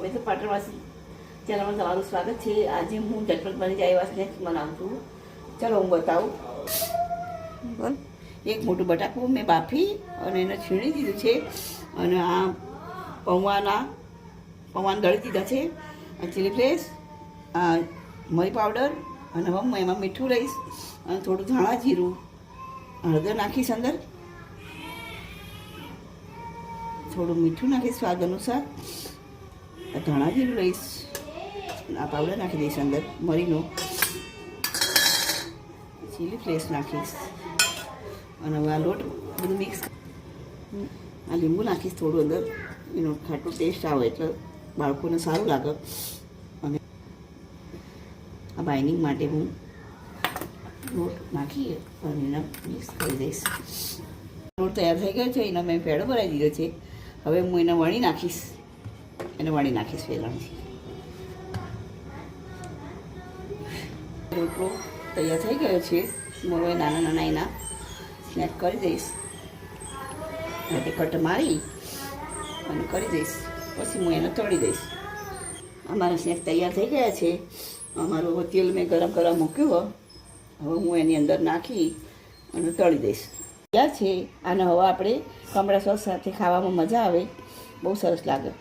અમે તો પાટણવાસી ચેનલમાં તમારું સ્વાગત છે। આજે હું ઝટપટ બની જાય એવા સ્નેક્સ બનાવું છું। ચાલો હું બતાવું। બોલ, એક મોટું બટાકું મેં બાફી અને એને છીણી દીધું છે અને આ પૌવાને દળી દીધા છે। આ ચીલી ફ્લેક્સ, આ મરી પાવડર અને હવે હું એમાં મીઠું લઈશ અને થોડું ધાણા જીરું, હળદર નાખીશ, અંદર થોડું મીઠું નાખીશ સ્વાદ અનુસાર, ધાણા જીરું લઈશ, આ પાવડર નાખી દઈશ અંદર મરીનો, ચીલી ફ્લેક્સ નાખીશ અને હવે આ લોટ બધું મિક્સ, આ લીંબુ નાખીશ થોડું અંદર, એનો ખાટું ટેસ્ટ આવે એટલે બાળકોને સારું લાગે। અને આ બાઇન્ડિંગ માટે હું લોટ નાખી અને એને મિક્સ કરી દઈશ। લોટ તૈયાર થઈ ગયો છે, એનો મેં પેડો ભરાઈ દીધો છે। હવે હું એને વણી નાખીશ વેલણથી। રોટલો તૈયાર થઈ ગયો છે। હું હવે નાના નાના એના સ્નેક કરી દઈશ, તે કટ મારી અને કરી દઈશ, પછી હું એને તળી દઈશ। અમારા સ્નેક તૈયાર થઈ ગયા છે। અમારું તેલ મેં ગરમ કરવા મૂક્યું, હવે હું એની અંદર નાખી અને તળી દઈશ। તૈયાર છે, અને હવે આપણે કમળા સોસ સાથે ખાવામાં મજા આવે, બહુ સરસ લાગે।